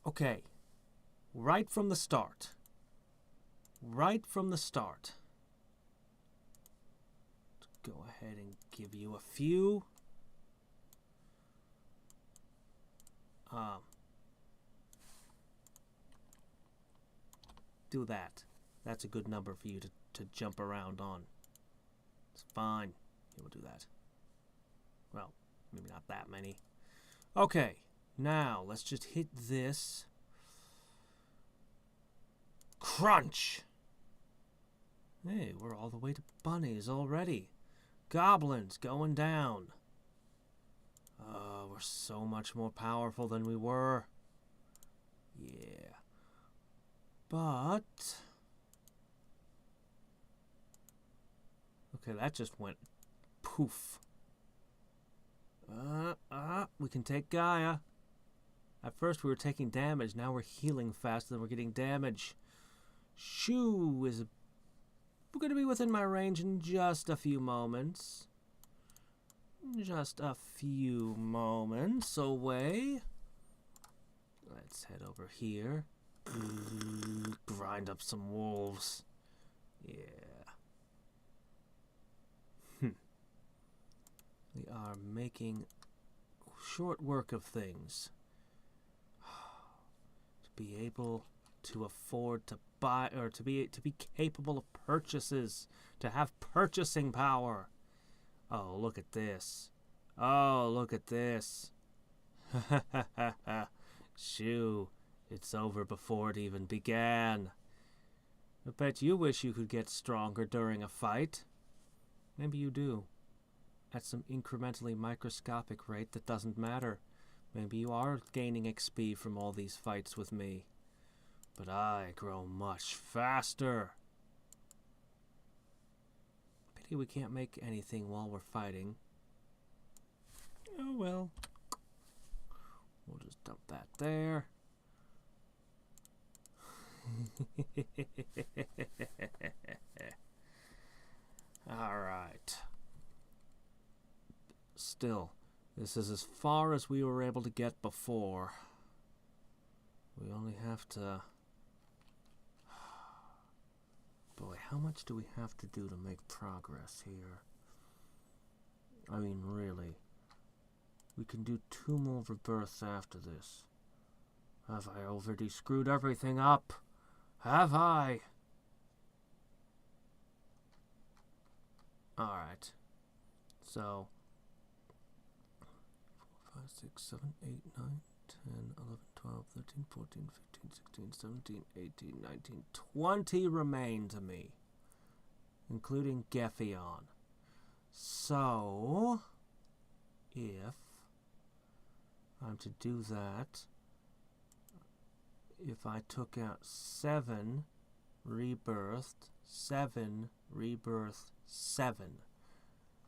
Okay. Right from the start. Right from the start. Go ahead and give you a few. Do that. That's a good number for you to jump around on. It's fine. Yeah, we'll do that. Well, maybe not that many. Okay, now let's just hit this. Crunch! Hey, we're all the way to bunnies already. Goblins going down. We're so much more powerful than we were. Yeah. But... okay, that just went poof. We can take Gaia. At first we were taking damage, now we're healing faster than we're getting damage. Shoo is going to be within my range in just a few moments. Just a few moments away. Let's head over here. Grind up some wolves. Yeah. We are making short work of things. To be able to afford to buy, or to be capable of purchases, to have purchasing power. Oh, look at this. Oh, look at this. Shoo, it's over before it even began. I bet you wish you could get stronger during a fight. Maybe you do. At some incrementally microscopic rate that doesn't matter. Maybe you are gaining XP from all these fights with me. But I grow much faster. Pity we can't make anything while we're fighting. Oh well. We'll just dump that there. Alright. Still, this is as far as we were able to get before. We only have to... boy, how much do we have to do to make progress here? I mean, really. We can do 2 more rebirths after this. Have I already screwed everything up? Have I? Alright. So... 4, 5, 6, 7, 8, 9, 10, 11, 12, 13, 14, 15, 16, 17, 18, 19, 20 remain to me, including Geffion. So, if I'm to do that, if I took out 7 rebirthed, 7 rebirthed, 7,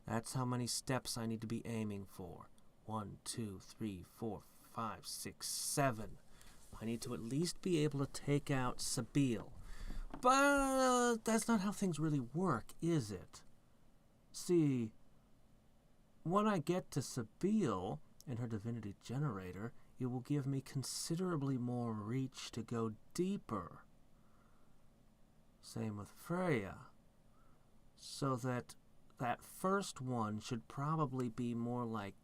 that's how many steps I need to be aiming for. 1, 2, 3, 4, 5, 6, 7. I need to at least be able to take out Sabil. But that's not how things really work, is it? See, when I get to Sabil and her divinity generator, it will give me considerably more reach to go deeper. Same with Freya. So that first one should probably be more like,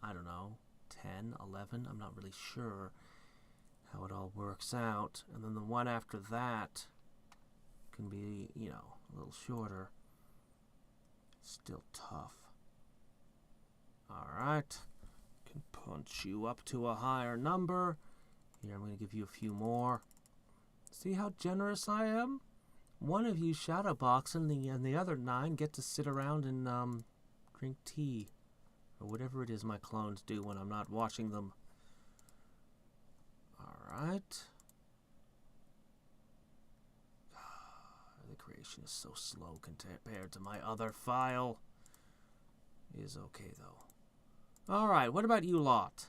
I don't know, 10, 11, I'm not really sure how it all works out. And then the one after that can be, you know, a little shorter. Still tough. Alright. Can punch you up to a higher number. Here, I'm going to give you a few more. See how generous I am? One of you shadow box and the other 9 get to sit around and drink tea. Or whatever it is my clones do when I'm not watching them. Alright. The creation is so slow compared to my other file. It is okay, though. Alright, what about you lot?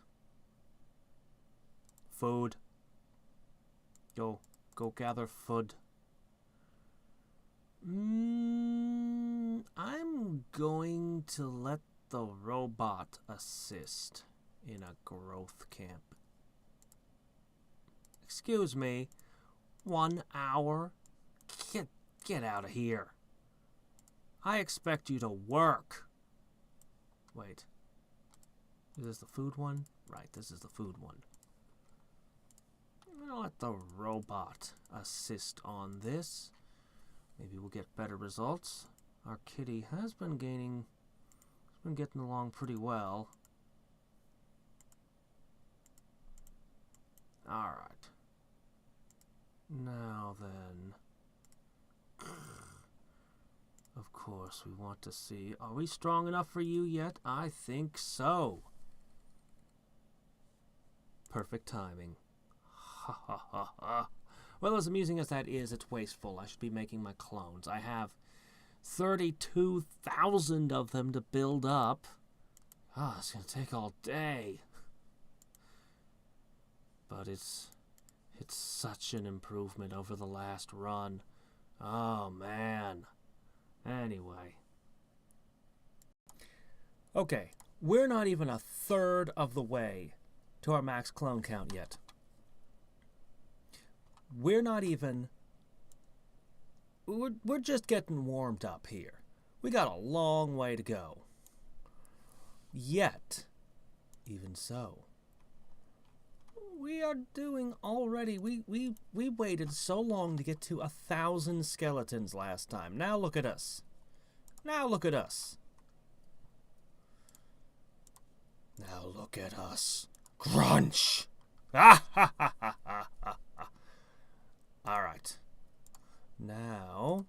Food. Go gather food. I'm going to let the robot assist in a growth camp. Excuse me. 1 hour? Get out of here. I expect you to work. Wait. Is this the food one? Right, this is the food one. I'm gonna let the robot assist on this. Maybe we'll get better results. Our kitty has been getting along pretty well. Alright. Now then. Of course, we want to see, are we strong enough for you yet? I think so. Perfect timing. Ha ha ha ha. Well, as amusing as that is, it's wasteful. I should be making my clones. I have 32,000 of them to build up. Ah, it's going to take all day. But it's such an improvement over the last run. Oh, man. Anyway. Okay, we're not even a third of the way to our max clone count yet. We're not even... We're just getting warmed up here. We got a long way to go. Yet, even so, we are doing already... We waited so long to get to 1,000 skeletons last time. Now look at us. Now look at us. Now look at us. Crunch! Ah ha ha ha ha ha. Alright. Now...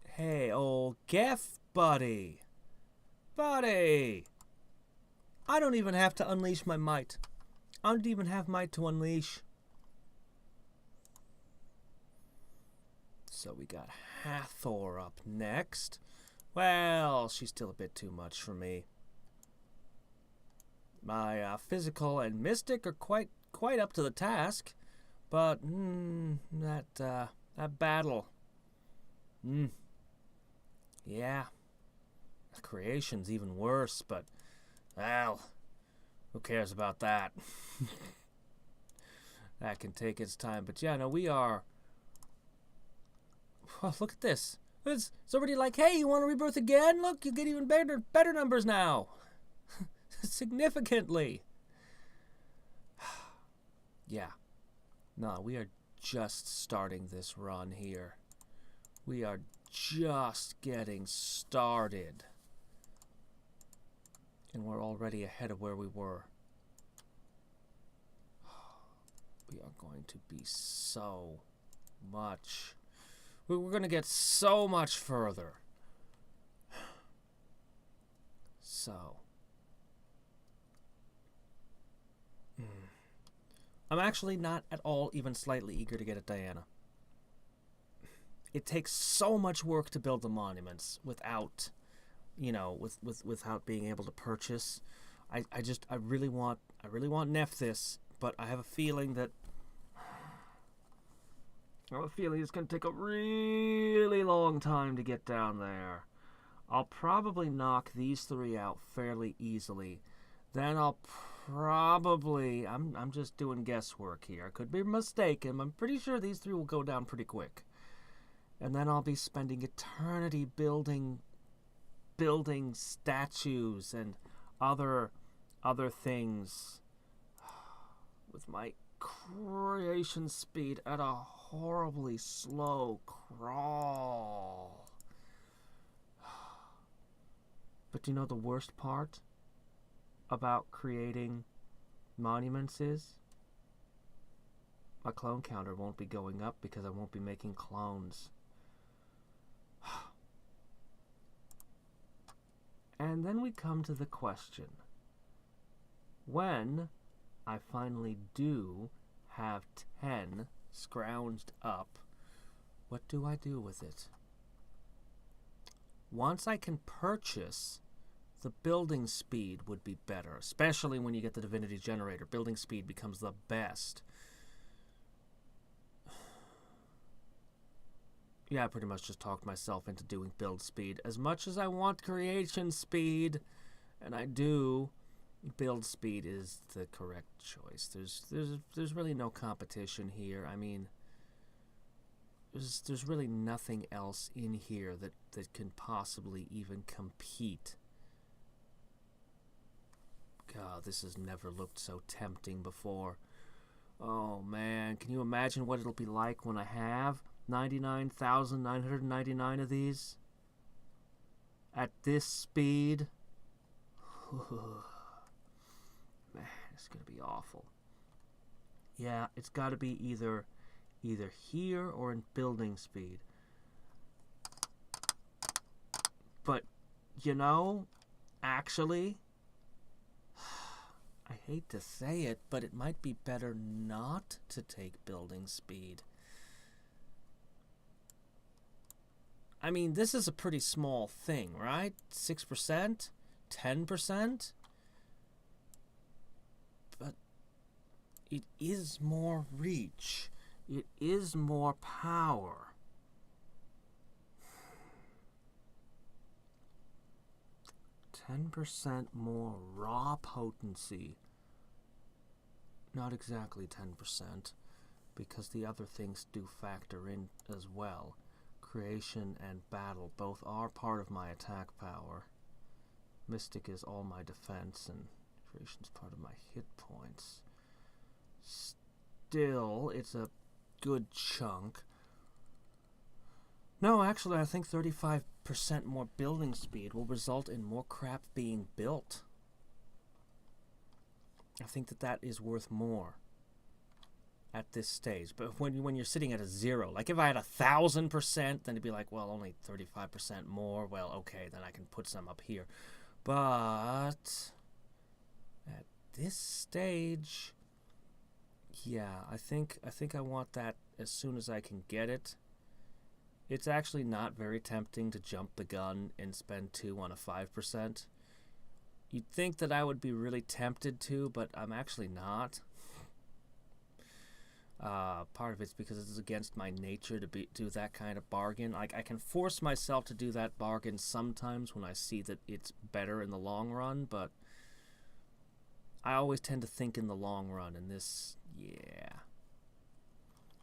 Hey, old Geff buddy. Buddy! I don't even have to unleash my might. I don't even have might to unleash. So we got Hathor up next. Well, she's still a bit too much for me. My physical and mystic are quite up to the task, but that battle, yeah, the creation's even worse. But well, who cares about that? That can take its time. But yeah, no, we are. Oh, look at this. It's already like, hey, you want to rebirth again? Look, you get even better numbers now. Significantly. Yeah. No, we are just starting this run here. We are just getting started. And we're already ahead of where we were. We are going to be so much... We're going to get so much further. So... I'm actually not at all even slightly eager to get at Diana. It takes so much work to build the monuments without, you know, without being able to purchase. I really want Nephthys, but I have a feeling that it's going to take a really long time to get down there. I'll probably knock these 3 out fairly easily. Then I'll probably... I'm just doing guesswork here. I could be mistaken. I'm pretty sure these 3 will go down pretty quick. And then I'll be spending eternity building statues and other things with my creation speed at a horribly slow crawl. But do you know the worst part about creating monuments is? My clone counter won't be going up because I won't be making clones. And then we come to the question. When I finally do have 10 scrounged up, what do I do with it? Once I can purchase, the building speed would be better, especially when you get the Divinity Generator. Building speed becomes the best. Yeah, I pretty much just talked myself into doing build speed. As much as I want creation speed, and I do, build speed is the correct choice. There's really no competition here. I mean, there's really nothing else in here that can possibly even compete. God, this has never looked so tempting before. Oh man, can you imagine what it'll be like when I have 99,999 of these? At this speed? Man, it's gonna be awful. Yeah, it's gotta be either here or in building speed. But, you know, actually, I hate to say it, but it might be better not to take building speed. I mean, this is a pretty small thing, right? 6%? 10%? But it is more reach. It is more power. %10 more raw potency. Not exactly 10%, because the other things do factor in as well. Creation and battle both are part of my attack power. Mystic is all my defense, and creation's part of my hit points. Still, it's a good chunk. No, actually, I think 35% more building speed will result in more crap being built. I think that is worth more at this stage. But when you're sitting at a 0, like if I had 1,000%, then it'd be like, well, only 35% more. Well, okay, then I can put some up here. But at this stage, yeah, I think I want that as soon as I can get it. It's actually not very tempting to jump the gun and spend 2 on a 5%. You'd think that I would be really tempted to, but I'm actually not. Part of it's because it's against my nature to do that kind of bargain. Like, I can force myself to do that bargain sometimes when I see that it's better in the long run, but I always tend to think in the long run, and this, yeah.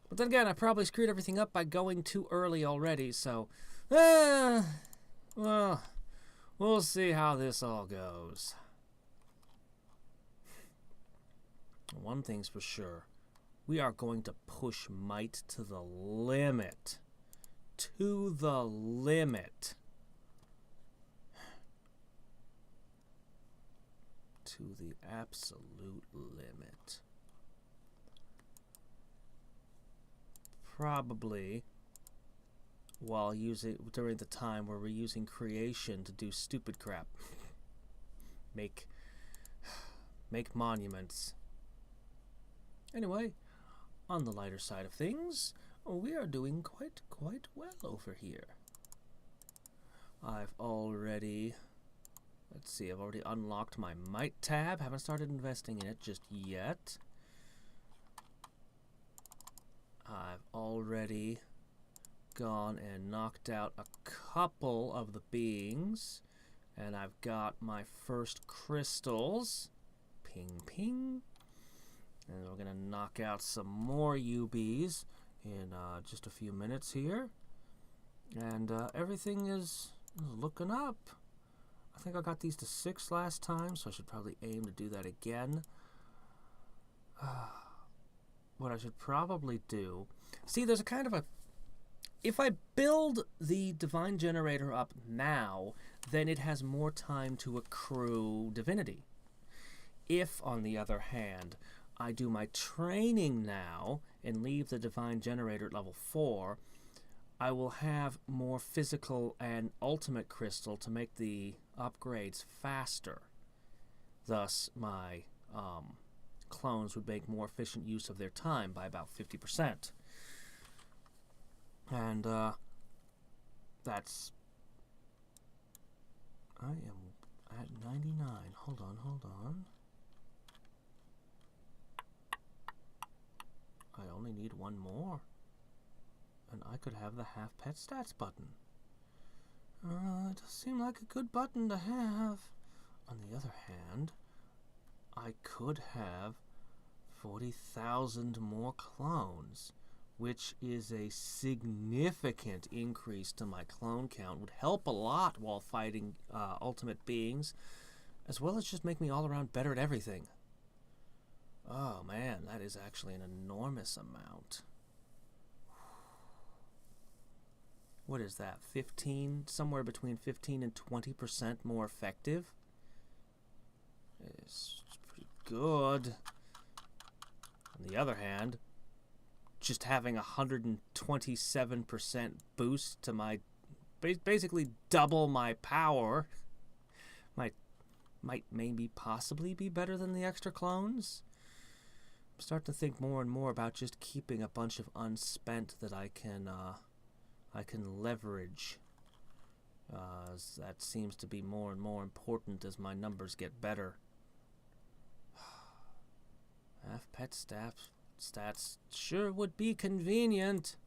But then again, I probably screwed everything up by going too early already, so, well, we'll see how this all goes. One thing's for sure. We are going to push might to the limit. To the limit. To the absolute limit. Probably while during the time where we're using creation to do stupid crap. Make monuments. Anyway, on the lighter side of things, we are doing quite well over here. I've already unlocked my might tab. Haven't started investing in it just yet. I've already gone and knocked out a couple of the beings, and I've got my first crystals. Ping, ping. And we're going to knock out some more UBs in just a few minutes here. And everything is looking up. I think I got these to 6 last time, so I should probably aim to do that again. What I should probably do... See, there's a kind of a... If I build the Divine Generator up now, then it has more time to accrue Divinity. If, on the other hand, I do my training now and leave the Divine Generator at level 4, I will have more physical and ultimate crystal to make the upgrades faster. Thus, my clones would make more efficient use of their time by about 50%. And that's... I am at 99. Hold on. I only need one more. And I could have the half pet stats button. It does seem like a good button to have. On the other hand, I could have 40,000 more clones, which is a significant increase to my clone count. Would help a lot while fighting ultimate beings, as well as just make me all around better at everything. Oh man, that is actually an enormous amount. What is that, 15? Somewhere between 15 and 20% more effective? It's pretty good. On the other hand, just having 127% boost to my, basically double my power, might maybe possibly be better than the extra clones. I'm starting to think more and more about just keeping a bunch of unspent that I can leverage. That seems to be more and more important as my numbers get better. Half pet stats sure would be convenient,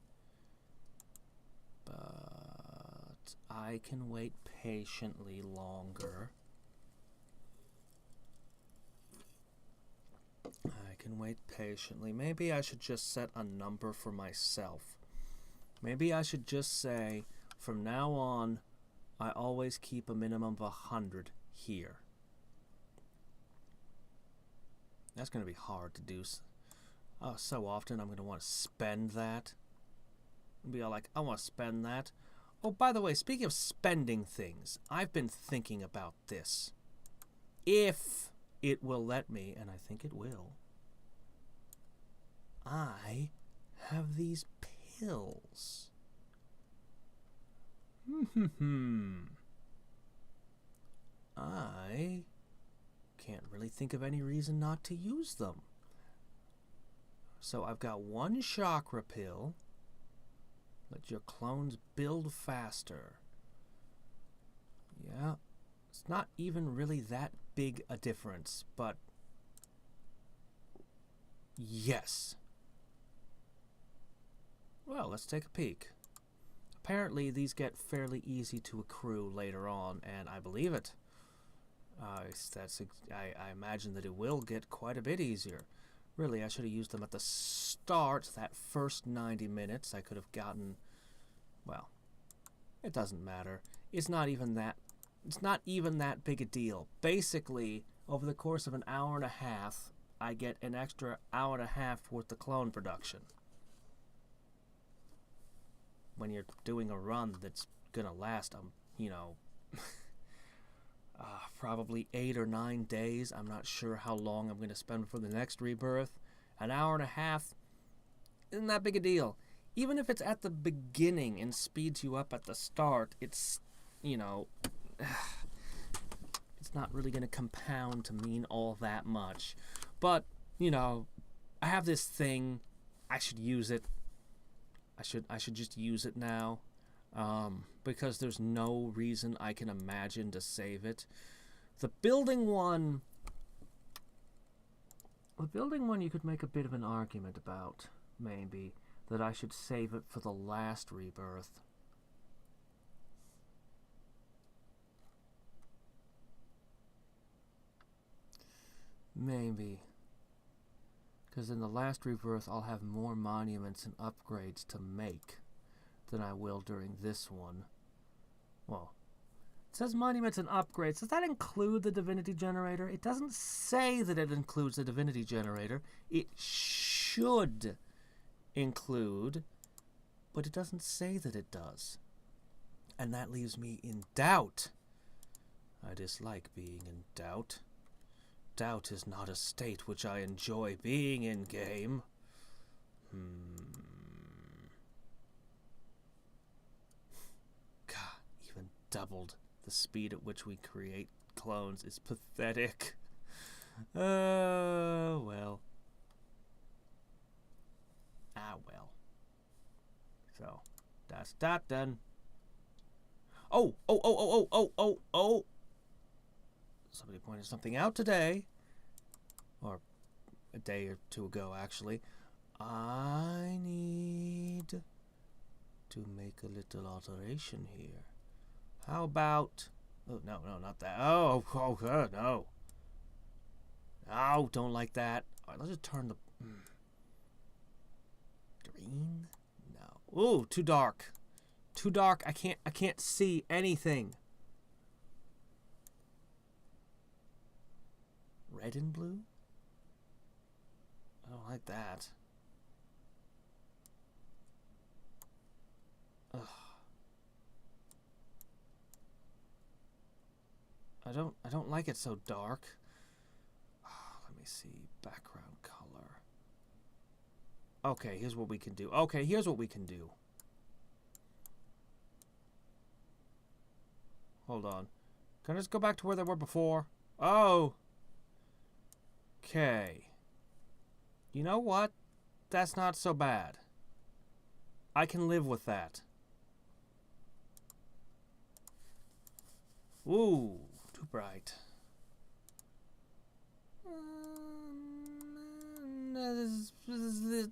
but I can wait patiently longer. I can wait patiently. Maybe I should just set a number for myself. Maybe I should just say, from now on, I always keep a minimum of 100 here. That's going to be hard to do. So often I'm going to want to spend that. And be all like, I want to spend that. Oh, by the way, speaking of spending things, I've been thinking about this. If it will let me, and I think it will, I have these pills. I can't really think of any reason not to use them. So I've got one chakra pill. Let your clones build faster. Yeah, it's not even really that big a difference, but yes. Well, let's take a peek. Apparently, these get fairly easy to accrue later on, and I believe it. I imagine that it will get quite a bit easier. Really, I should have used them at the start, that first 90 minutes. I could have gotten, well, it doesn't matter. It's not even that big a deal. Basically, over the course of an hour and a half, I get an extra hour and a half worth of clone production. When you're doing a run that's gonna last, probably 8 or 9 days. I'm not sure how long I'm gonna spend for the next rebirth. An hour and a half isn't that big a deal. Even if it's at the beginning and speeds you up at the start, it's, it's not really gonna compound to mean all that much. But, I have this thing. I should use it. I should just use it now, because there's no reason I can imagine to save it. The building one you could make a bit of an argument about, maybe, that I should save it for the last rebirth. Maybe. Because in the last rebirth, I'll have more monuments and upgrades to make than I will during this one. Well, it says monuments and upgrades. Does that include the divinity generator? It doesn't say that it includes the divinity generator. It should include, but it doesn't say that it does. And that leaves me in doubt. I dislike being in doubt. Doubt is not a state which I enjoy being in game. God, even doubled the speed at which we create clones is pathetic. Oh, well. Ah, well. So, that's that then. Oh! Somebody pointed something out today, or a day or two ago, actually. I need to make a little alteration here. How about... Oh, no, not that. Oh, God, no. Oh, don't like that. All right, let's just turn the... Green? No. Ooh, too dark. Too dark. I can't see anything. Red and blue? I don't like that. Ugh. I don't like it so dark. Oh, let me see. Background color. Okay, here's what we can do. Okay, here's what we can do. Hold on. Can I just go back to where they were before? Oh. Okay. You know what? That's not so bad. I can live with that. Ooh, too bright.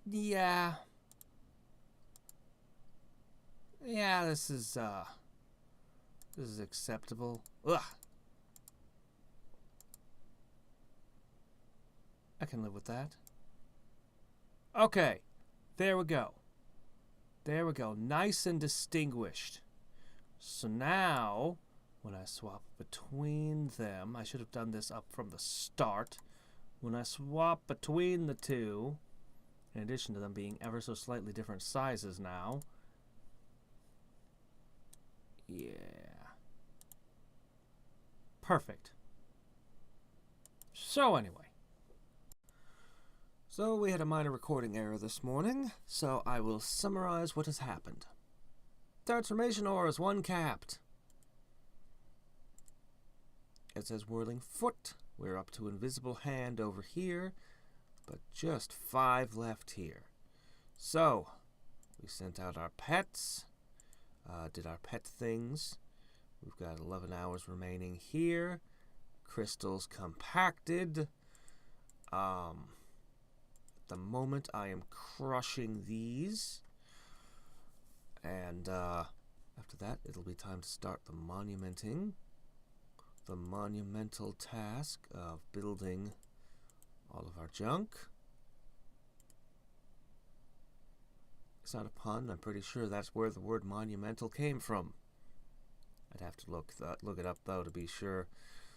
Yeah. Yeah, this is acceptable. Ugh. I can live with that. Okay. There we go. There we go. Nice and distinguished. So now, when I swap between them, I should have done this up from the start. When I swap between the two, in addition to them being ever so slightly different sizes now. Yeah. Perfect. So anyway. So we had a minor recording error this morning, so I will summarize what has happened. Transformation ore is 1 capped. It says whirling foot. We're up to invisible hand over here, but just 5 left here. So, we sent out our pets, did our pet things. We've got 11 hours remaining here. Crystals compacted. At the moment, I am crushing these. And after that, it'll be time to start the monumenting. The monumental task of building all of our junk. It's not a pun. I'm pretty sure that's where the word monumental came from. I'd have to look it up, though, to be sure.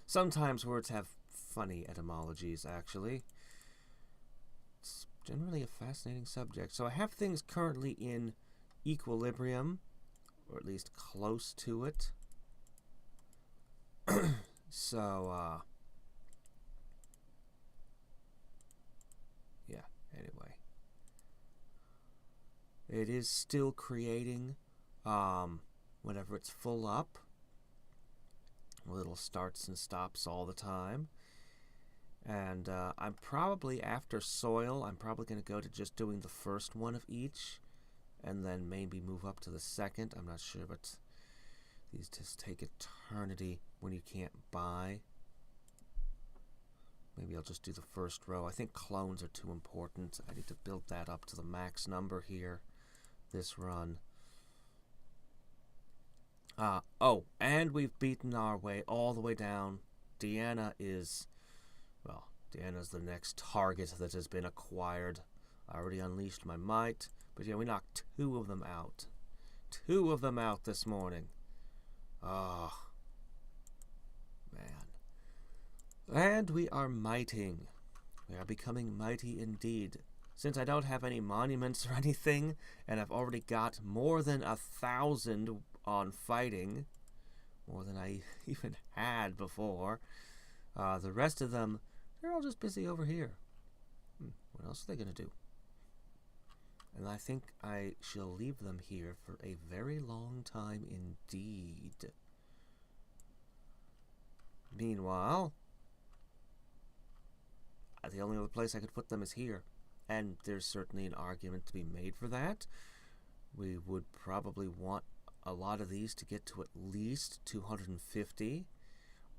Sometimes words have funny etymologies, actually. It's generally a fascinating subject. So I have things currently in equilibrium, or at least close to it. So, yeah, anyway. It is still creating, whenever it's full up. Little starts and stops all the time. And, I'm probably, after soil, I'm probably going to go to just doing the first one of each, and then maybe move up to the second. I'm not sure, but these just take eternity when you can't buy. Maybe I'll just do the first row. I think clones are too important. I need to build that up to the max number here, this run. Oh, and we've beaten our way all the way down. Deanna is, well, Deanna's the next target that has been acquired. I already unleashed my might, but yeah, we knocked 2 of them out. 2 of them out this morning. Oh, man. And we are mighting. We are becoming mighty indeed. Since I don't have any monuments or anything, and I've already got more than 1,000 on fighting, more than I even had before, the rest of them, they're all just busy over here. What else are they going to do? And I think I shall leave them here for a very long time indeed. Meanwhile, the only other place I could put them is here. And there's certainly an argument to be made for that. We would probably want a lot of these to get to at least 250.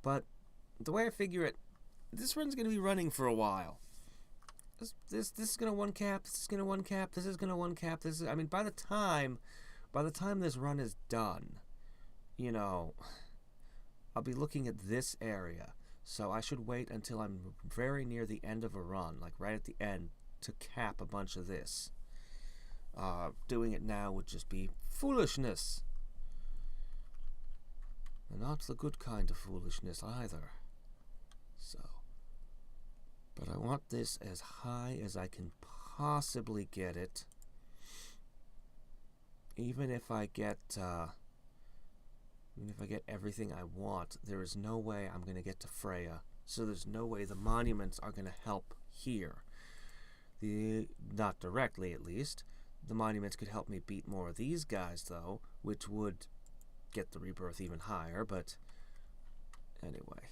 But the way I figure it, this run's going to be running for a while. This is going to 1 cap, this is going to 1 cap, this is going to 1 cap, this is, I mean, by the time this run is done, you know, I'll be looking at this area. So I should wait until I'm very near the end of a run, like right at the end, to cap a bunch of this. Doing it now would just be foolishness. And not the good kind of foolishness either. So, but I want this as high as I can possibly get it. Even if I get everything I want, there is no way I'm going to get to Freya. So there's no way the monuments are going to help here. Not directly, at least. The monuments could help me beat more of these guys, though, which would get the rebirth even higher, but anyway.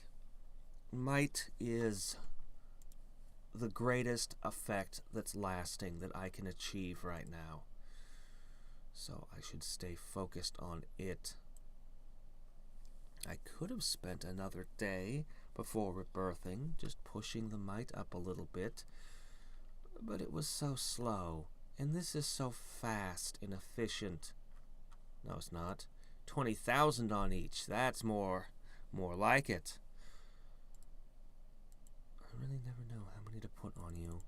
Might is the greatest effect that's lasting that I can achieve right now. So I should stay focused on it. I could have spent another day before rebirthing, just pushing the might up a little bit, but it was so slow, and this is so fast and efficient. No, it's not. 20,000 on each. That's more like it. I really never know how many to put on you.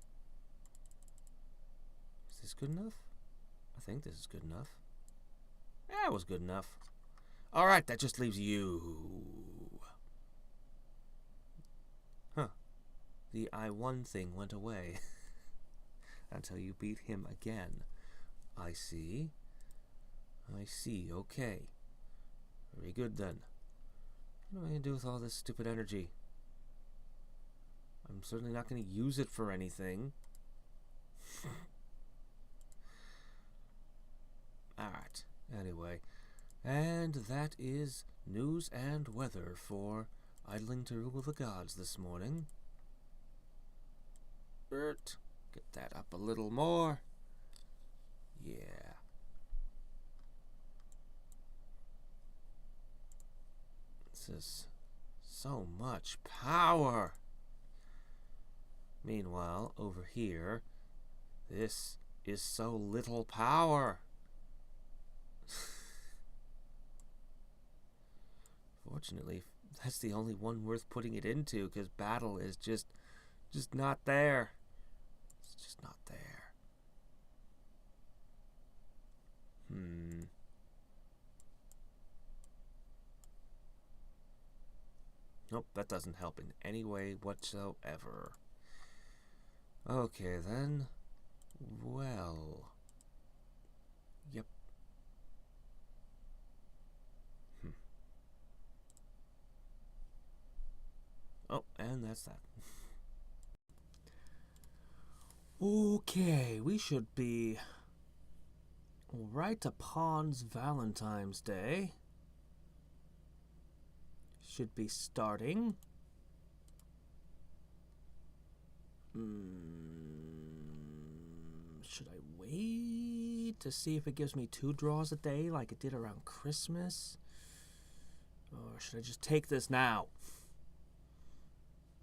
Is this good enough? I think this is good enough. Yeah, it was good enough. Alright, that just leaves you. Huh. The I-1 thing went away. Until you beat him again. I see. Okay. Very good then. What am I going to do with all this stupid energy? I'm certainly not going to use it for anything. Alright, anyway. And that is news and weather for Idling to Rule the Gods this morning. Get that up a little more. Yeah. This is so much power. Meanwhile, over here, this is so little power. Fortunately, that's the only one worth putting it into, because battle is just not there. It's just not there. Nope, that doesn't help in any way whatsoever. Okay, then. Well. Yep. Oh, and that's that. Okay, we should be right upon Valentine's Day. Should be starting. Should I wait to see if it gives me 2 draws a day like it did around Christmas? Or should I just take this now?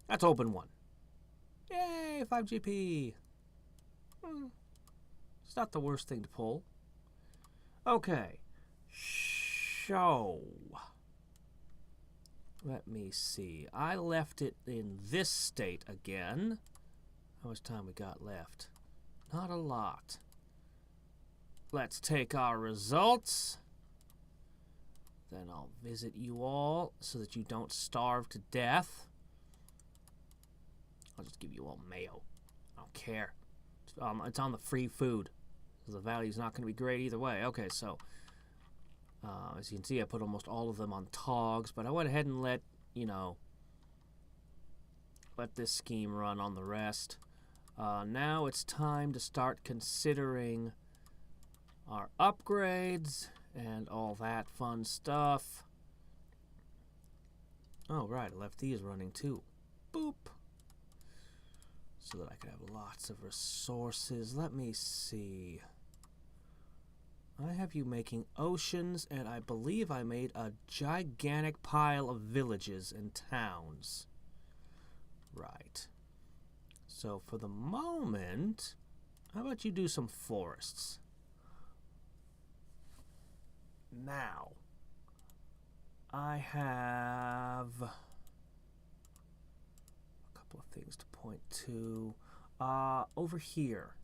Let's open one. Yay, 5 GP. It's not the worst thing to pull. Okay. Show. Let me see. I left it in this state again. How much time we got left? Not a lot. Let's take our results. Then I'll visit you all so that you don't starve to death. I'll just give you all mayo. I don't care. It's on the free food. So the value's not going to be great either way. Okay, so as you can see, I put almost all of them on togs, but I went ahead and let this scheme run on the rest. Now it's time to start considering our upgrades and all that fun stuff. Oh, right, I left these running too. Boop. So that I could have lots of resources. Let me see. I have you making oceans, and I believe I made a gigantic pile of villages and towns. Right. So for the moment, how about you do some forests? Now, I have couple of things to point to. Over here,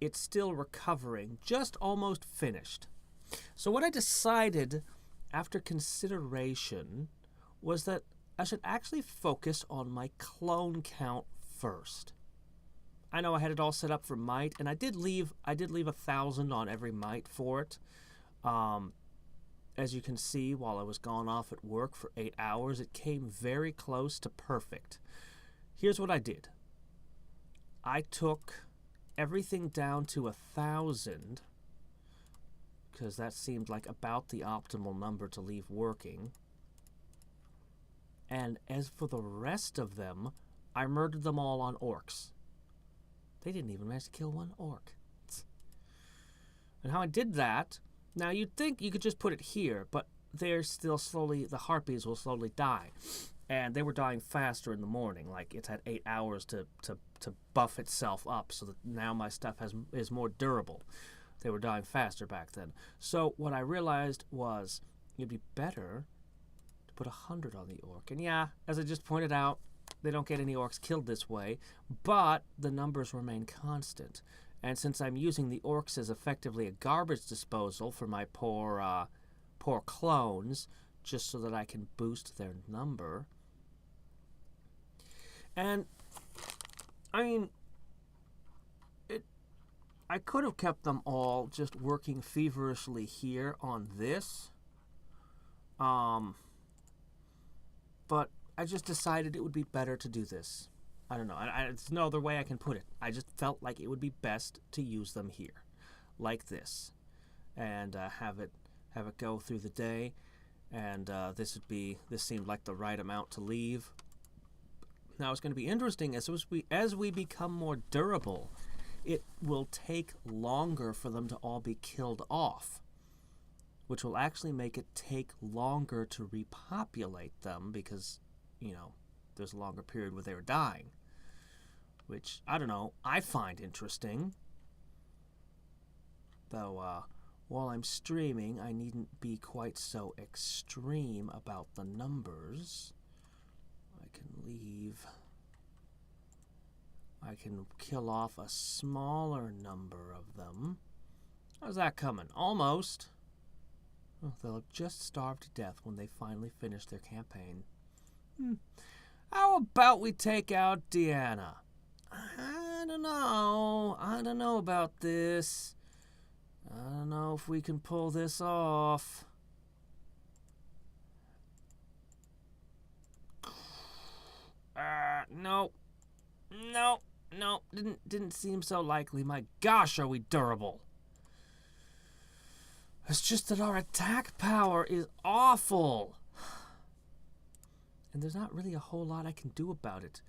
it's still recovering, just almost finished. So what I decided after consideration was that I should actually focus on my clone count first. I know I had it all set up for might, and I did leave 1,000 on every might for it. As you can see, while I was gone off at work for 8 hours, it came very close to perfect. Here's what I did. I took everything down to 1,000, because that seemed like about the optimal number to leave working. And as for the rest of them, I murdered them all on orcs. They didn't even manage to kill one orc. And how I did that, now you'd think you could just put it here, but they're still slowly, the harpies will slowly die. And they were dying faster in the morning, like it's had 8 hours to buff itself up, so that now my stuff is more durable. They were dying faster back then. So what I realized was it'd be better to put 100 on the orc. And yeah, as I just pointed out, they don't get any orcs killed this way, but the numbers remain constant. And since I'm using the orcs as effectively a garbage disposal for my poor clones, just so that I can boost their number. And, I mean, I could have kept them all just working feverishly here on this. But I just decided it would be better to do this. I don't know. There's no other way I can put it. I just felt like it would be best to use them here, like this, and have it go through the day. And this seemed like the right amount to leave. Now it's going to be interesting as we become more durable. It will take longer for them to all be killed off, which will actually make it take longer to repopulate them because, you know, there's a longer period where they were dying, which, I don't know, I find interesting. Though, while I'm streaming, I needn't be quite so extreme about the numbers. I can kill off a smaller number of them. How's that coming? Almost. Oh, they'll have just starved to death when they finally finish their campaign. How about we take out Deanna? I don't know about this. I don't know if we can pull this off. No, didn't seem so likely. My gosh, are we durable? It's just that our attack power is awful. And there's not really a whole lot I can do about it.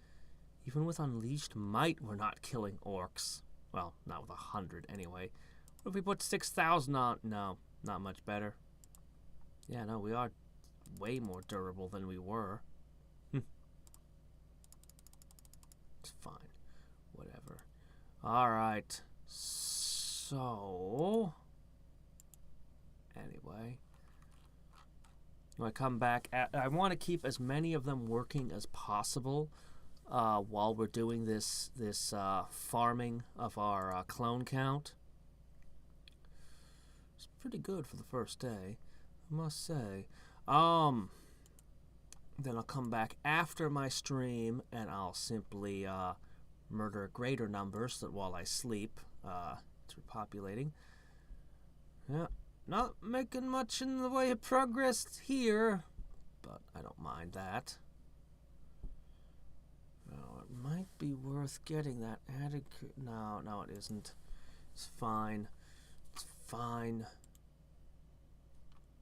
Even with Unleashed Might, we're not killing orcs. Well, not with 100 anyway. What if we put 6,000 on? No, not much better. Yeah, no, we are way more durable than we were. It's fine. Whatever. Alright. So... anyway. When I come back, I want to keep as many of them working as possible while we're doing this farming of our clone count. It's pretty good for the first day, I must say. Then I'll come back after my stream and I'll simply murder greater numbers so that while I sleep, it's repopulating. Yeah. Not making much in the way of progress here, but I don't mind that. Oh, it might be worth getting that added. No, it isn't. It's fine. It's fine.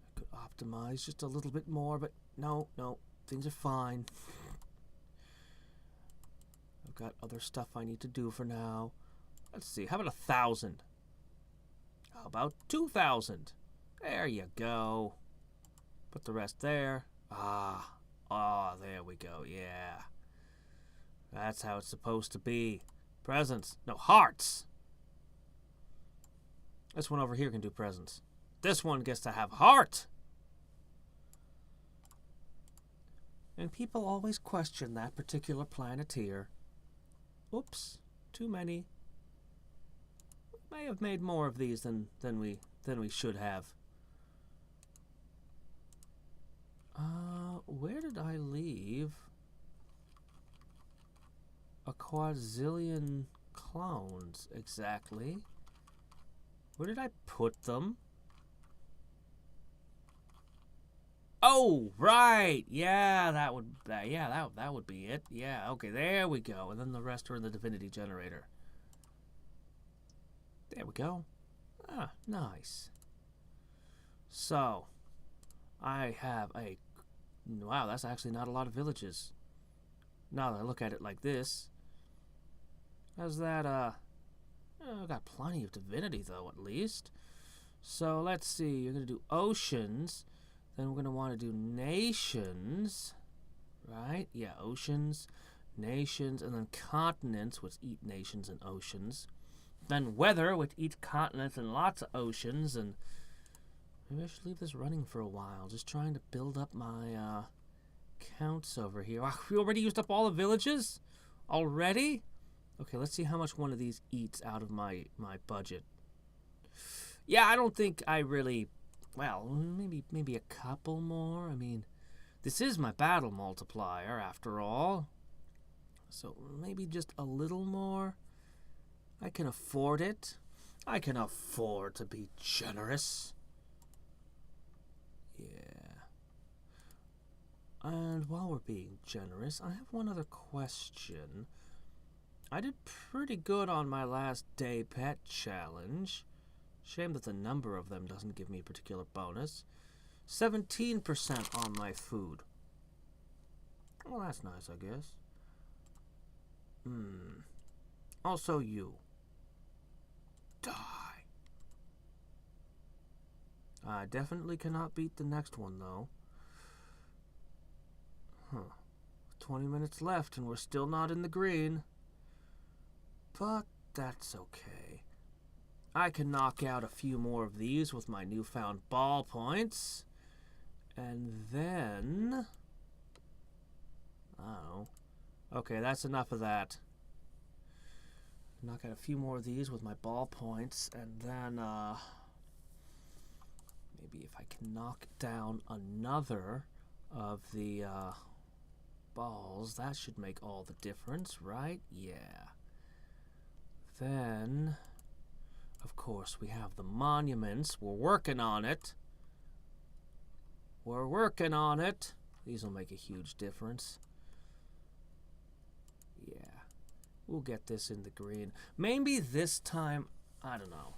I could optimize just a little bit more, but no, things are fine. I've got other stuff I need to do for now. Let's see, how about 1,000? How about 2,000? There you go. Put the rest there. There we go, yeah. That's how it's supposed to be. Presents. No, hearts. This one over here can do presents. This one gets to have heart. And people always question that particular planeteer. Oops, too many. We may have made more of these than we should have. Where did I leave a quadrillion clones exactly? Where did I put them? Oh, right. Yeah, that would be it. Yeah, okay, there we go. And then the rest are in the divinity generator. There we go. Ah, nice. So, I have a... Wow, that's actually not a lot of villages. Now that I look at it like this. How's that, I've got plenty of divinity, though, at least. So, let's see. You're going to do oceans. Then we're going to want to do nations. Right? Yeah, oceans, nations, and then continents, which eat nations and oceans. Then weather, which eats continents and lots of oceans, and... Maybe I should leave this running for a while. Just trying to build up my counts over here. Wow, we already used up all the villages? Already? Okay, let's see how much one of these eats out of my budget. Yeah, I don't think I really... Well, maybe a couple more. I mean, this is my battle multiplier, after all. So maybe just a little more. I can afford it. I can afford to be generous. Yeah. And while we're being generous, I have one other question. I did pretty good on my last day pet challenge. Shame that the number of them doesn't give me a particular bonus. 17% on my food. Well, that's nice, I guess. Also you. Die. I definitely cannot beat the next one, though. 20 minutes left, and we're still not in the green. But that's okay. I can knock out a few more of these with my newfound ball points. And then... Oh. Okay, that's enough of that. Knock out a few more of these with my ball points, and then, maybe if I can knock down another of the, balls, that should make all the difference, right? Yeah. Then, of course, we have the monuments. We're working on it. We're working on it. These will make a huge difference. Yeah. We'll get this in the green. Maybe this time, I don't know.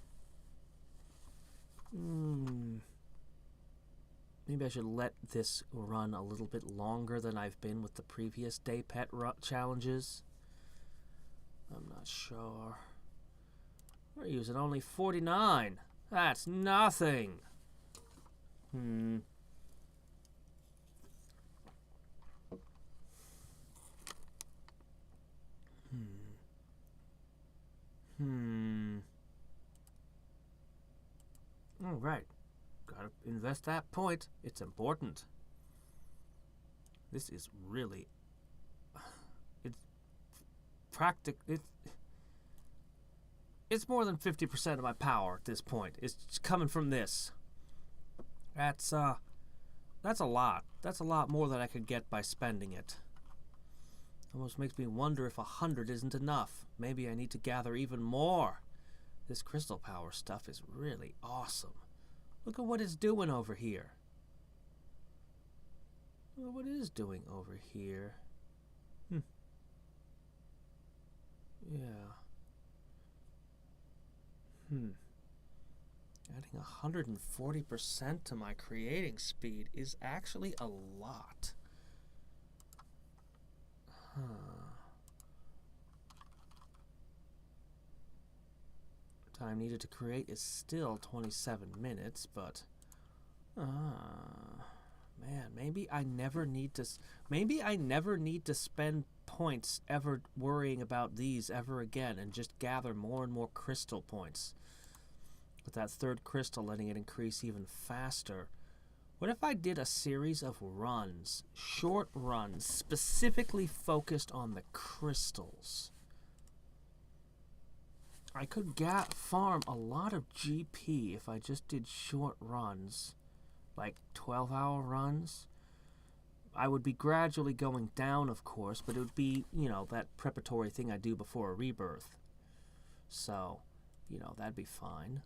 Maybe I should let this run a little bit longer than I've been with the previous day pet challenges. I'm not sure. We're using only 49. That's nothing. All right. Gotta invest that point. It's important. This is really... It's it's more than 50% of my power at this point. It's coming from this. That's a lot. That's a lot more than I could get by spending it. Almost makes me wonder if 100 isn't enough. Maybe I need to gather even more. This crystal power stuff is really awesome. Look at what it's doing over here. Look at what it is doing over here. Yeah. Adding 140% to my creating speed is actually a lot. Time needed to create is still 27 minutes, but man, maybe I never need to spend points ever worrying about these ever again, and just gather more and more crystal points. With that third crystal, letting it increase even faster What if I did a series of runs, short runs, specifically focused on the crystals? I could farm a lot of GP if I just did short runs, like 12-hour runs. I would be gradually going down, of course, but it would be, that preparatory thing I do before a rebirth. So, that'd be fine.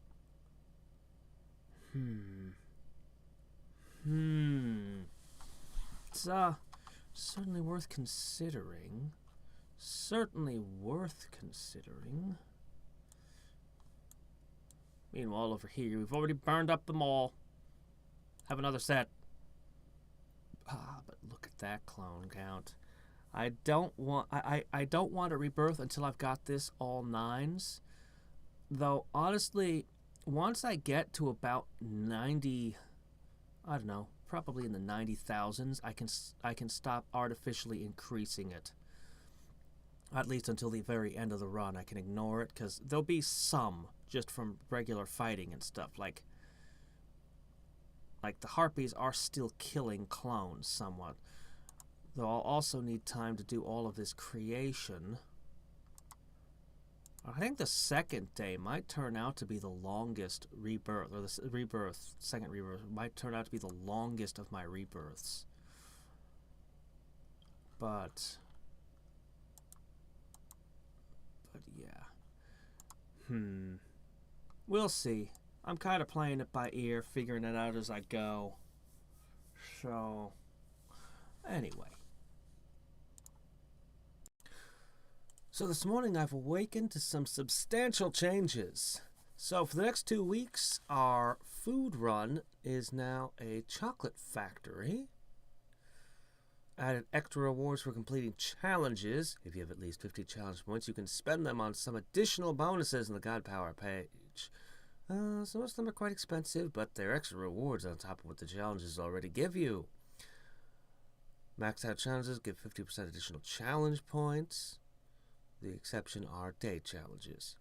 It's certainly worth considering. Meanwhile, over here, we've already burned up the mall. Have another set. But look at that clone count. I don't want a rebirth until I've got this all 9s. Though, honestly, once I get to about 90, I don't know, probably in the 90,000s, I can stop artificially increasing it. At least until the very end of the run, I can ignore it, because there'll be some just from regular fighting and stuff. Like the harpies are still killing clones somewhat. Though I'll also need time to do all of this creation. I think the second day might turn out to be the longest rebirth, or the second rebirth might turn out to be the longest of my rebirths. But yeah. We'll see. I'm kind of playing it by ear, figuring it out as I go. So, anyway. So this morning I've awakened to some substantial changes. So for the next 2 weeks, our food run is now a chocolate factory. Added extra rewards for completing challenges. If you have at least 50 challenge points, you can spend them on some additional bonuses in the God Power page. So most of them are quite expensive, but they're extra rewards on top of what the challenges already give you. Maxed out challenges give 50% additional challenge points. The exception are day challenges.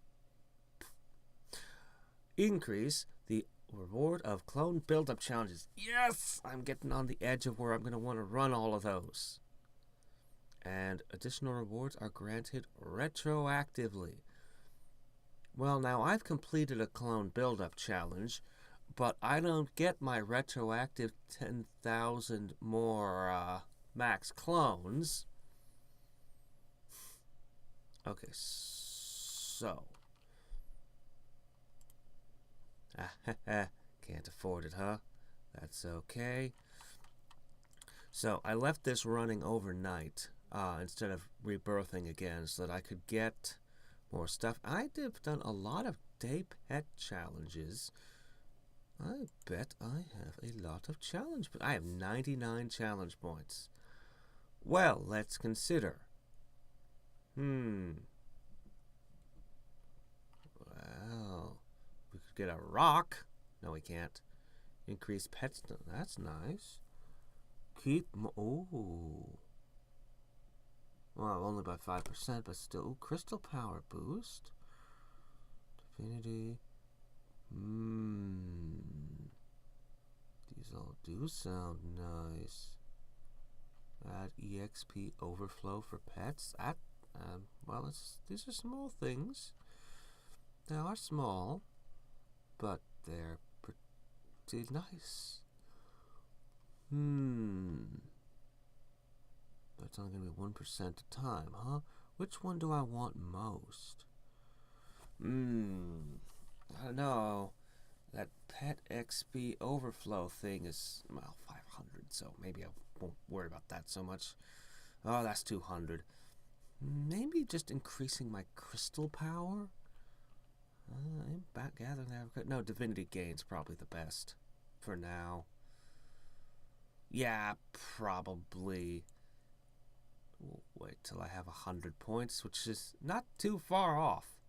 Increase the reward of clone build-up challenges. Yes! I'm getting on the edge of where I'm going to want to run all of those. And additional rewards are granted retroactively. Well, now I've completed a clone build-up challenge, but I don't get my retroactive 10,000 more max clones. Okay, so... Can't afford it, huh? That's okay. So, I left this running overnight instead of rebirthing again so that I could get more stuff. I've done a lot of day pet challenges. I bet I have a lot of challenge, but I have 99 challenge points. Well, let's consider. Well, we could get a rock. No, we can't. Increase pets. That's nice. Keep. Oh. Well, only by 5%, but still. Ooh, crystal power boost. Divinity. These all do sound nice. Add EXP overflow for pets. Well, these are small things. They are small, but they're pretty nice. That's only going to be 1% at a time, huh? Which one do I want most? I don't know. That pet XP overflow thing is, well, 500, so maybe I won't worry about that so much. Oh, that's 200. Maybe just increasing my crystal power? I'm back gathering that. No, divinity gain's probably the best for now. Yeah, probably. We'll wait till I have 100 points, which is not too far off.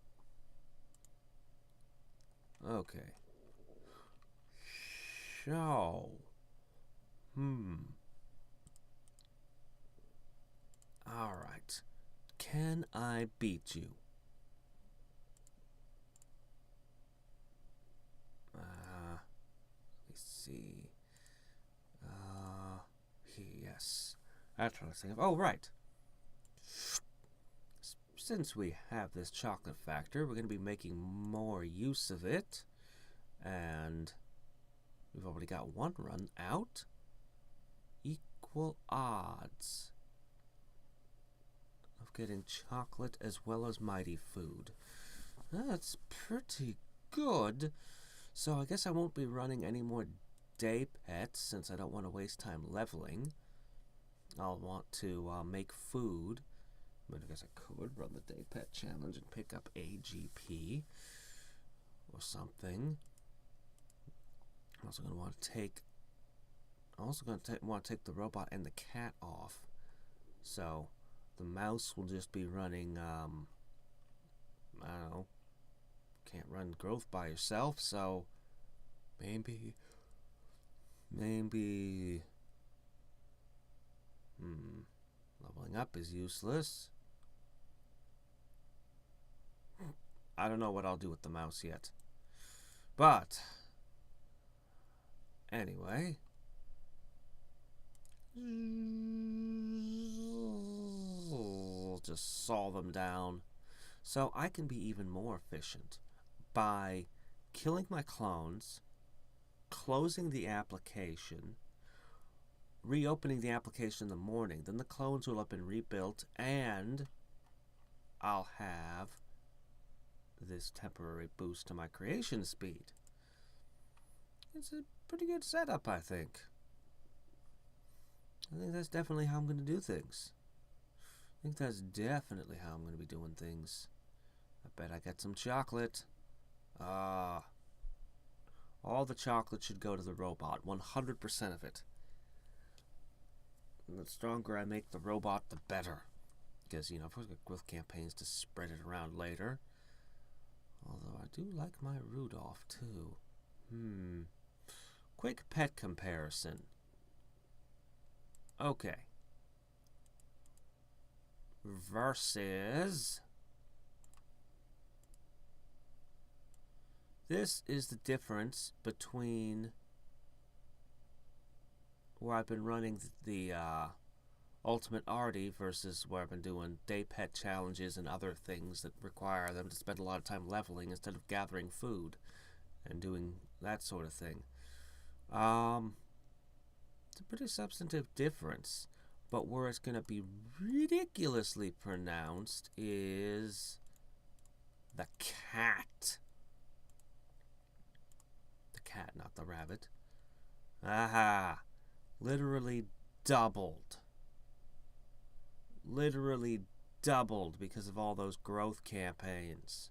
Okay. So. Alright. Can I beat you? Let's see. That's what I was thinking of. Oh, right. Since we have this chocolate factor, we're going to be making more use of it. And we've already got one run out. Equal odds of getting chocolate as well as mighty food. That's pretty good. So I guess I won't be running any more day pets since I don't want to waste time leveling. I'll want to make food. But I guess I could run the day pet challenge and pick up AGP or something. I'm also going to want to take. I'm also going to want to take the robot and the cat off. So the mouse will just be running. I don't know. Can't run growth by yourself, so maybe. Leveling up is useless. I don't know what I'll do with the mouse yet. But anyway, we'll just saw them down. So I can be even more efficient by killing my clones, closing the application, reopening the application in the morning. Then the clones will have been rebuilt, and I'll have this temporary boost to my creation speed. It's a pretty good setup, I think. I think that's definitely how I'm going to do things. I think that's definitely how I'm going to be doing things. I bet I get some chocolate. All the chocolate should go to the robot. 100% of it. And the stronger I make the robot, the better. Because, you know, I've got growth campaigns to spread it around later. Although I do like my Rudolph, too. Quick pet comparison. Okay. Versus... This is the difference between where I've been running the Ultimate Arty versus where I've been doing day pet challenges and other things that require them to spend a lot of time leveling instead of gathering food and doing that sort of thing. It's a pretty substantive difference, but where it's going to be ridiculously pronounced is the cat. The cat, not the rabbit. Aha! Literally doubled. Literally doubled because of all those growth campaigns.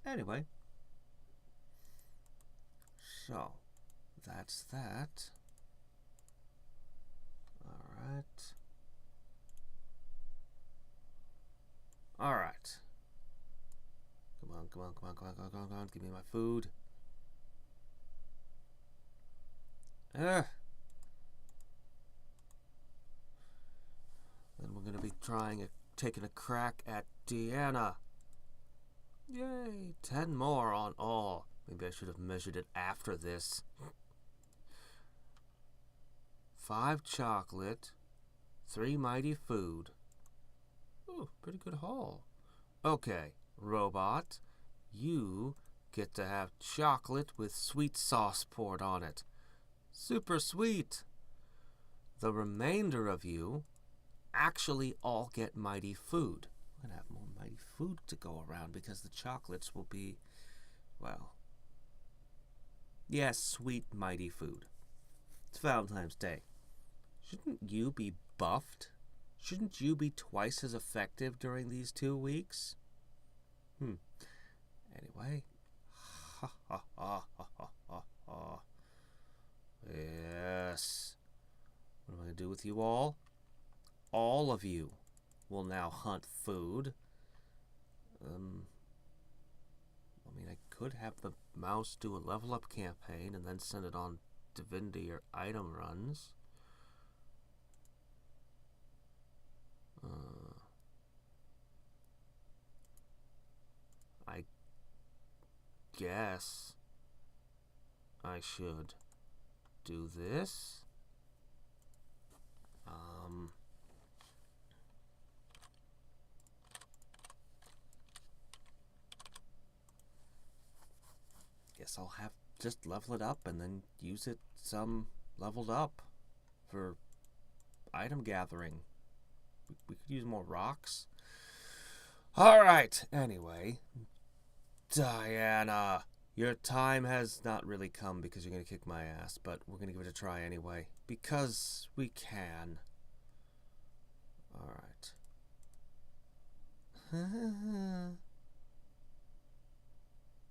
Anyway. So, that's that. Alright. Alright. Come on, come on, come on, come on, come on, come on, come on. Give me my food. Then we're going to be taking a crack at Deanna. Yay, 10 more on all. Maybe I should have measured it after this. 5 chocolate, 3 mighty food. Ooh, pretty good haul. Okay, robot, you get to have chocolate with sweet sauce poured on it. Super sweet. The remainder of you actually all get mighty food. We're going to have more mighty food to go around because the chocolates will be, well, yes, sweet mighty food. It's Valentine's Day. Shouldn't you be buffed? Shouldn't you be twice as effective during these 2 weeks? Anyway. Ha ha ha ha ha ha ha. Yes. What am I going to do with you all? All of you will now hunt food. I mean, I could have the mouse do a level up campaign and then send it on Divinity or item runs. I guess I should. do this. Guess I'll have just level it up and then use it some leveled up for item gathering. We could use more rocks. Alright, anyway. Diana, your time has not really come because you're going to kick my ass, but we're going to give it a try anyway. Because we can. Alright.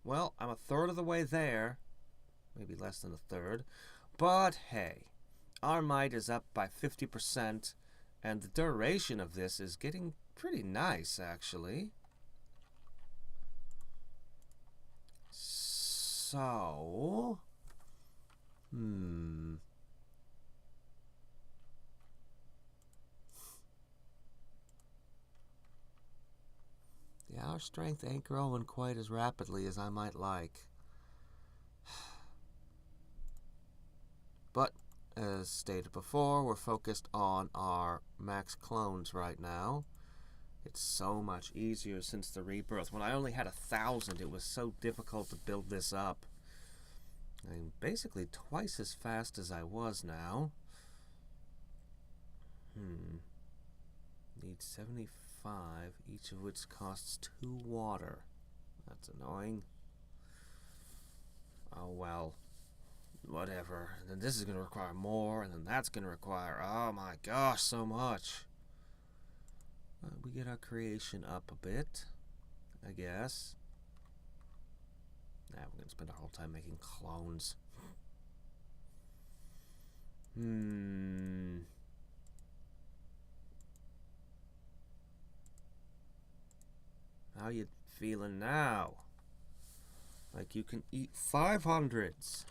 Well, I'm a third of the way there. Maybe less than a third. But hey, our might is up by 50%, and the duration of this is getting pretty nice, actually. So... Yeah, our strength ain't growing quite as rapidly as I might like. But, as stated before, we're focused on our max clones right now. It's so much easier since the rebirth. When I only had 1,000, it was so difficult to build this up. I'm basically twice as fast as I was now. Need 75, each of which costs 2 water. That's annoying. Oh well. Whatever. And then this is going to require more, and then that's going to require... Oh my gosh, so much. We get our creation up a bit, I guess. Now we're going to spend our whole time making clones. How you feeling now? Like you can eat 500s.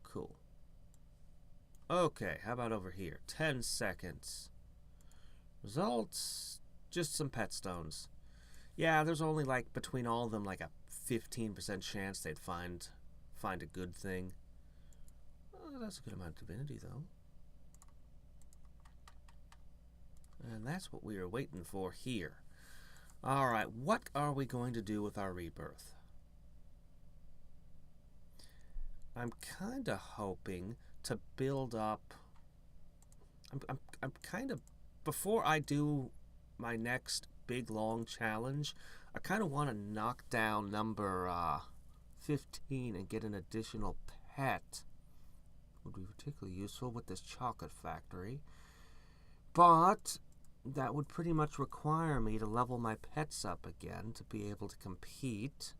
Cool. Okay, how about over here? 10 seconds. Results, just some pet stones. Yeah, there's only like between all of them like a 15% chance they'd find a good thing. Oh, that's a good amount of divinity though. And that's what we were waiting for here. Alright, what are we going to do with our rebirth? I'm kind of hoping to build up... I'm kind of... Before I do my next big, long challenge, I kind of want to knock down number 15 and get an additional pet. Would be particularly useful with this chocolate factory. But that would pretty much require me to level my pets up again to be able to compete.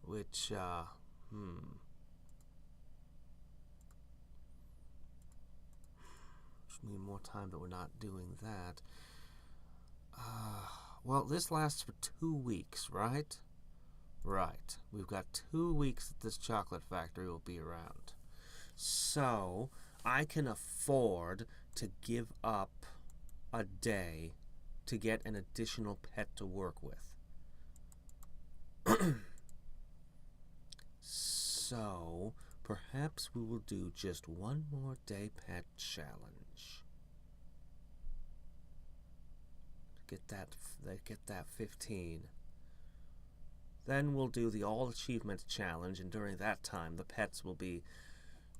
Which, Just need more time, but we're not doing that. Well, this lasts for 2 weeks, right? Right. We've got 2 weeks that this chocolate factory will be around. So, I can afford to give up a day to get an additional pet to work with. So, perhaps we will do just one more day pet challenge. Get that 15. Then we'll do the all achievements challenge, and during that time the pets will be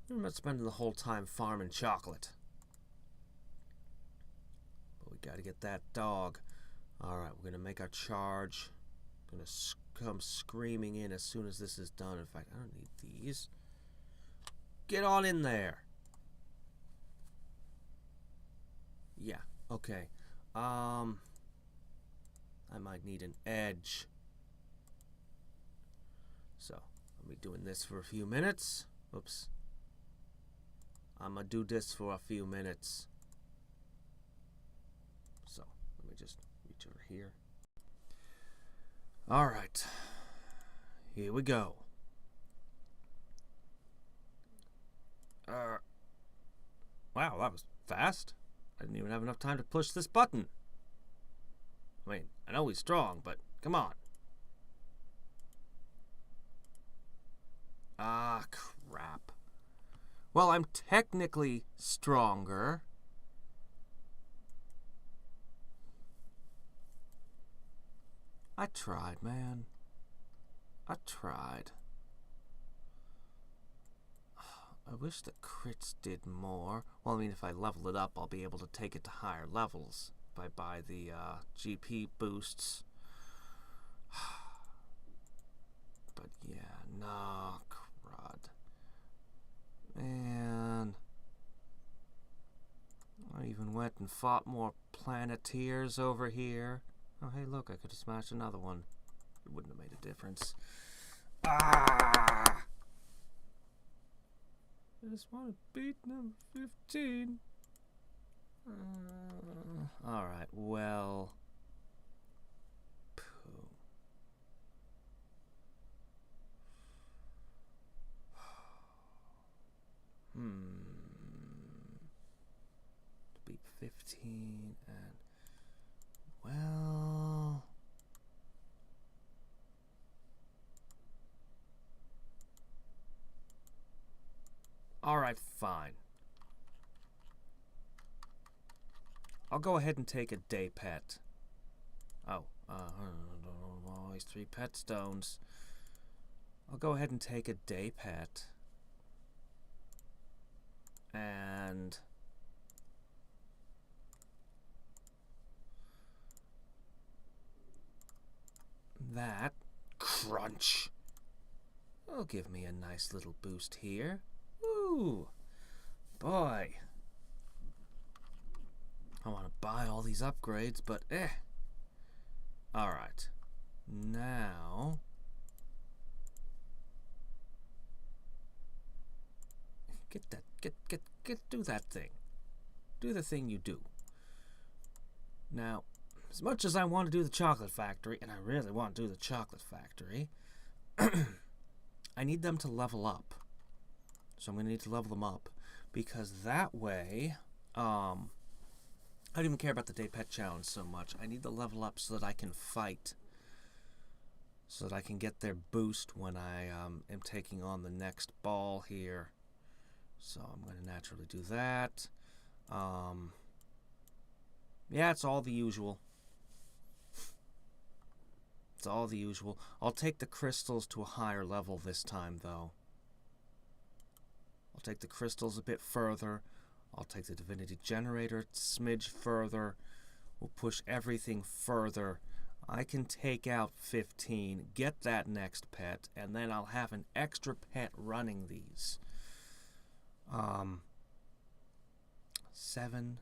not spending the whole time farming chocolate. But we gotta get that dog. Alright, we're gonna make our charge. Gonna come screaming in as soon as this is done. In fact, I don't need these. Get on in there. Yeah, okay. I might need an edge. So, I'll be doing this for a few minutes. Oops. I'm gonna do this for a few minutes. So, let me just reach over here. Alright. Here we go. Wow, that was fast. I didn't even have enough time to push this button. I mean, I know he's strong, but come on. Ah, crap. Well, I'm technically stronger. I tried, man. I tried. I wish the crits did more. Well, I mean, if I level it up, I'll be able to take it to higher levels if I buy the GP boosts. But yeah, no, crud. Man. I even went and fought more Planeteers over here. Oh, hey, look, I could have smashed another one. It wouldn't have made a difference. Ah! I just want to beat number 15. Alright, well... Pooh. To beat 15 and... Well... Alright, fine. I'll go ahead and take a day pet. Oh, always 3 pet stones. I'll go ahead and take a day pet. And... that... Crunch! Will give me a nice little boost here. Ooh! Boy! I want to buy all these upgrades, but Alright. Now... do that thing. Do the thing you do. Now, as much as I want to do the chocolate factory, and I really want to do the chocolate factory, I need them to level up. So I'm going to need to level them up, because that way, I don't even care about the day pet challenge so much. I need to level up so that I can fight. So that I can get their boost when I am taking on the next ball here. So I'm going to naturally do that. Yeah, it's all the usual. It's all the usual. I'll take the crystals to a higher level this time, though. I'll take the crystals a bit further. I'll take the divinity generator a smidge further. We'll push everything further. I can take out 15, get that next pet, and then I'll have an extra pet running these. 7,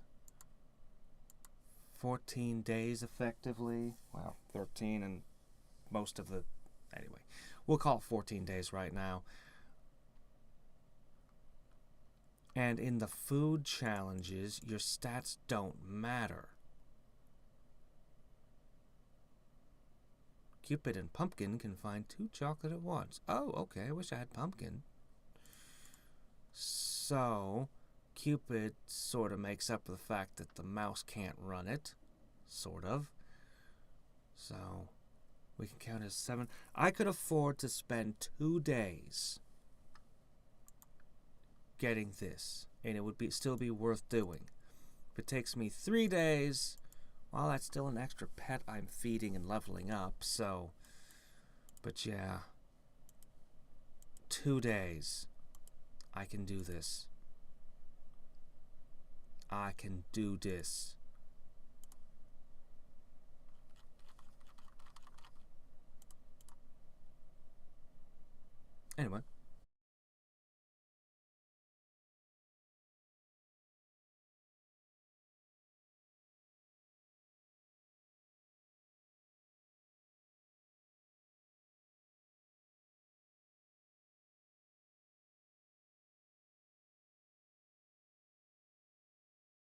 14 days effectively. Well, 13 and most of the... Anyway, we'll call it 14 days right now. And in the food challenges, your stats don't matter. Cupid and Pumpkin can find 2 chocolate at once. Oh, okay, I wish I had Pumpkin. So, Cupid sort of makes up for the fact that the mouse can't run it. Sort of. So, we can count as 7. I could afford to spend 2 days getting this, and it would still be worth doing. If it takes me 3 days, well, that's still an extra pet I'm feeding and leveling up, so... But yeah, 2 days. I can do this. I can do this. Anyway.